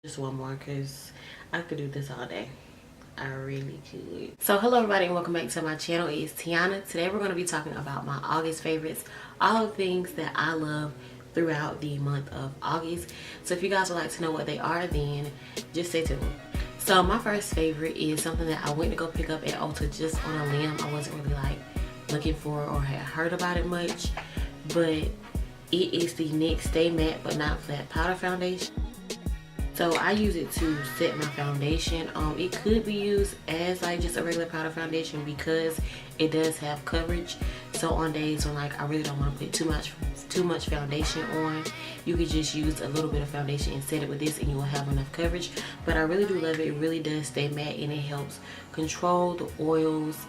Just one more because I could do this all day. I really could. So hello everybody and welcome back to my channel. It's Tiana. Today we're going to be talking about my August favorites, all the things that I love throughout the month of August. So if you guys would like to know what they are, then just stay tuned. So my first favorite is something that I went to go pick up at Ulta just on a limb. I wasn't really like looking for or had heard about it much, but it is the NYX Stay Matte But Not Flat Powder Foundation. So I use it to set my foundation. It could be used as like just a regular powder foundation because it does have coverage. So on days when like I really don't want to put too much foundation on, you could just use a little bit of foundation and set it with this and you will have enough coverage. But I really do love it. It really does stay matte and it helps control the oils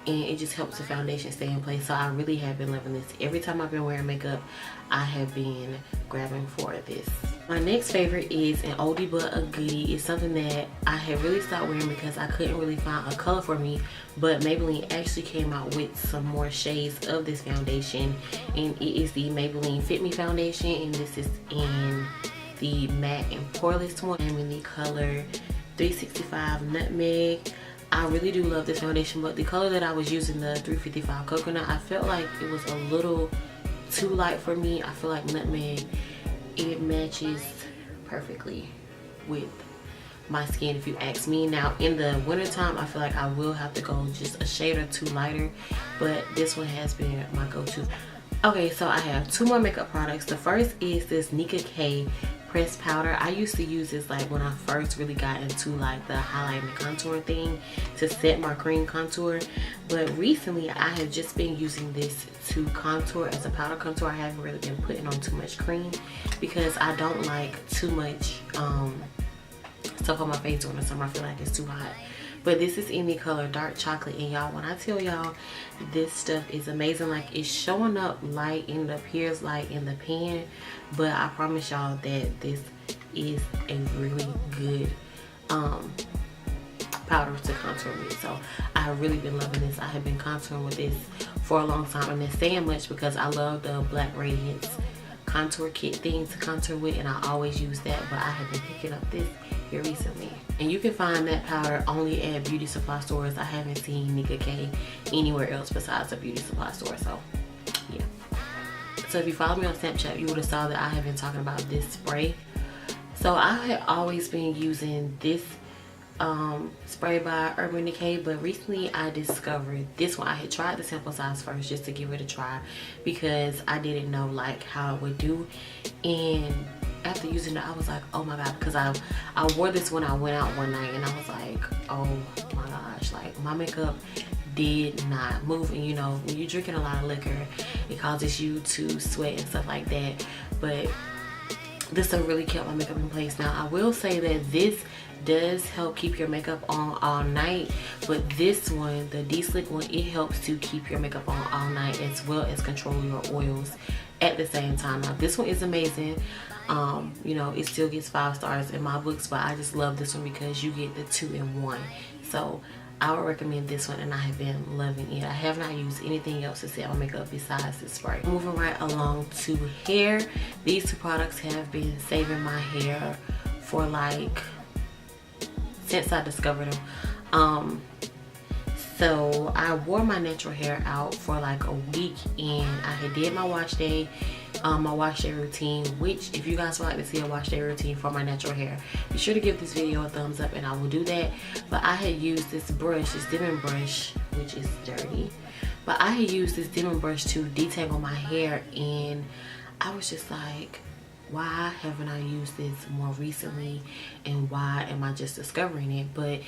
and it just helps the foundation stay in place. So I really have been loving this. Every time I've been wearing makeup, I have been grabbing for this. My next favorite is an oldie but a goodie. It's something that I have really stopped wearing because I couldn't really find a color for me, but Maybelline actually came out with some more shades of this foundation, and it is the Maybelline Fit Me foundation, and this is in the matte and poreless one. I'm in the color 365 Nutmeg. I really do love this foundation, but the color that I was using, the 355 Coconut, I felt like it was a little too light for me. I feel like Nutmeg, it matches perfectly with my skin if you ask me. Now in the winter time, I feel like I will have to go just a shade or two lighter, but this one has been my go-to. Okay, so I have two more makeup products. The first is this Nicka K pressed powder. I used to use this like when I first really got into like the highlight and contour thing to set my cream contour, but recently I have just been using this to contour as a powder contour. I haven't really been putting on too much cream because I don't like too much stuff on my face during the summer. I feel like it's too hot. But this is in the color Dark Chocolate, and y'all, when I tell y'all this stuff is amazing, like it's showing up light and it appears light in the pan, but I promise y'all that this is a really good powder to contour with. So I have really been loving this. I have been contouring with this for a long time, and it's saying much because I love the Black Radiance contour kit thing to contour with, and I always use that, but I have been picking up this here recently. And you can find that powder only at beauty supply stores. I haven't seen Nicka K anywhere else besides a beauty supply store. So yeah. So if you follow me on Snapchat, you would have saw that I have been talking about this spray. So I had always been using this spray by Urban Decay, but recently I discovered this one. I had tried the sample size first just to give it a try because I didn't know like how it would do, and after using it I was like, oh my god, because I wore this when I went out one night and I was like, oh my gosh, like my makeup did not move. And you know, when you're drinking a lot of liquor, it causes you to sweat and stuff like that, but this have really kept my makeup in place. Now I will say that this does help keep your makeup on all night, but this one, the D-Slick one, it helps to keep your makeup on all night as well as control your oils at the same time. Now this one is amazing. You know, it still gets 5 stars in my books, but I just love this one because you get the 2-in-1. So I would recommend this one, and I have been loving it. I have not used anything else to set my makeup besides this spray. Moving right along to hair. These two products have been saving my hair for like since I discovered them. So I wore my natural hair out for like a week, and I had did my wash day routine, which if you guys would like to see a wash day routine for my natural hair, be sure to give this video a thumbs up and I will do that. But I had used this brush, this dimming brush, which is dirty, but I had used this dimming brush to detangle my hair, and I was just like, why haven't I used this more recently, and why am I just discovering it? But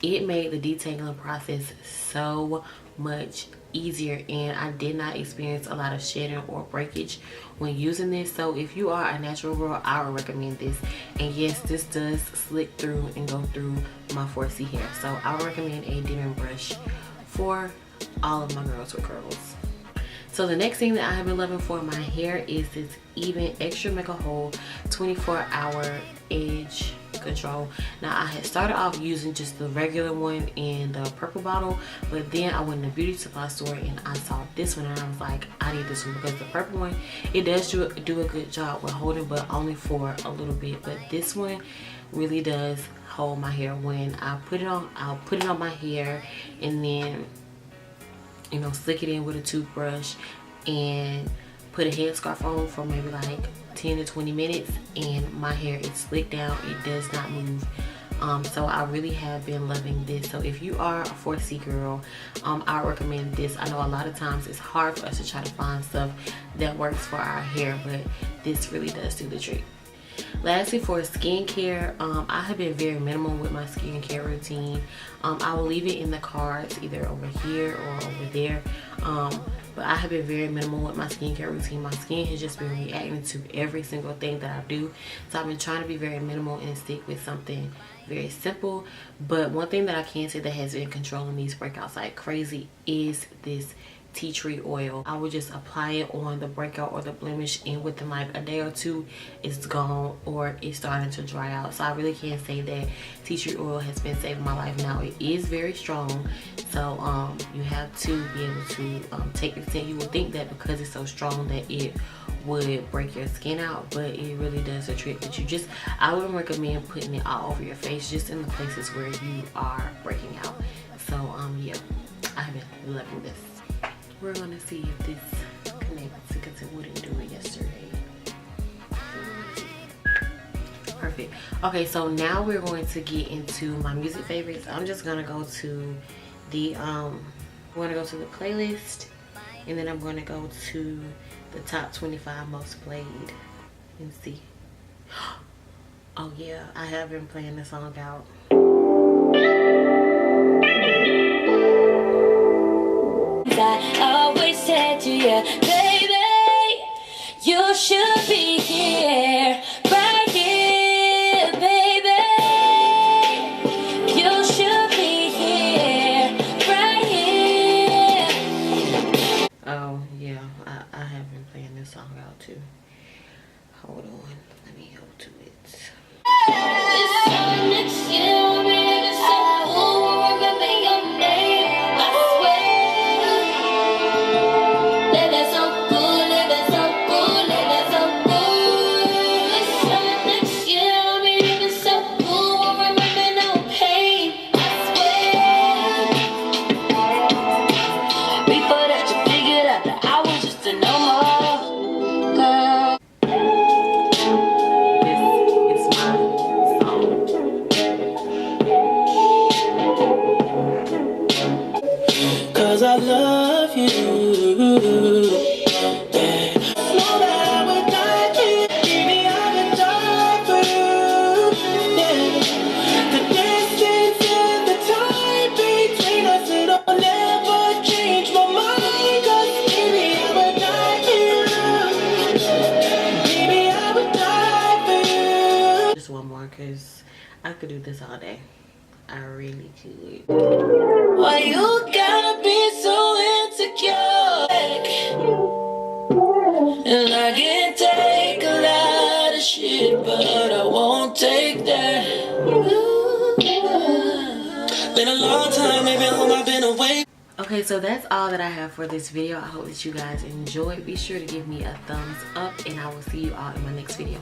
it made the detangling process so much easier, and I did not experience a lot of shedding or breakage when using this. So if you are a natural girl, I would recommend this. And yes, this does slick through and go through my 4C hair, so I would recommend a dimming brush for all of my girls with curls. So the next thing that I have been loving for my hair is this Even Extra Make a Whole 24-hour edge control. Now I had started off using just the regular one in the purple bottle, but then I went in the beauty supply store and I saw this one and I was like, I need this one, because the purple one, it does do a good job with holding, but only for a little bit. But this one, really does hold my hair. When I put it on, I'll put it on my hair and then, you know, slick it in with a toothbrush and put a headscarf on for maybe like 10 to 20 minutes, and my hair is slicked down. It does not move. So I really have been loving this. So if you are a 4C girl, I recommend this. I know a lot of times it's hard for us to try to find stuff that works for our hair, but this really does do the trick. Lastly, for skincare, I have been very minimal with my skincare routine. I will leave it in the cards either over here or over there. But I have been very minimal with my skincare routine. My skin has just been reacting to every single thing that I do. So I've been trying to be very minimal and stick with something very simple. But one thing that I can say that has been controlling these breakouts like crazy is this tea tree oil. I would just apply it on the breakout or the blemish, and within like a day or two it's gone or it's starting to dry out. So I really can't say that tea tree oil has been saving my life. Now it is very strong, so you have to be able to take your time. You would think that because it's so strong that it would break your skin out, but it really does the trick. But I wouldn't recommend putting it all over your face, just in the places where you are breaking out. So yeah, I have been loving this. We're gonna see if this connects because it wouldn't do it yesterday. Perfect. Okay, so now we're going to get into my music favorites. I'm just gonna go to the playlist, and then I'm gonna go to the top 25 most played and see. Oh yeah, I have been playing this song out. I always said to you, baby, you should be here, right here, baby. You should be here, right here. Oh yeah, I have been playing this song out too. Hold on, let me go to it. This time next year, I'll be living so cool, remember your name, I swear. Living so good, living so good, living so good. This time next year, I'll be living so cool, remember no pain, I swear. Before that you figured out that I was just a no more girl. Cause I love you. Just one more, because I could do this all day. I really could. Why you gotta be so insecure? And I can take a lot of shit, but I won't take that. Been a long time, maybe I've been away. Okay, so that's all that I have for this video. I hope that you guys enjoyed. Be sure to give me a thumbs up, and I will see you all in my next video.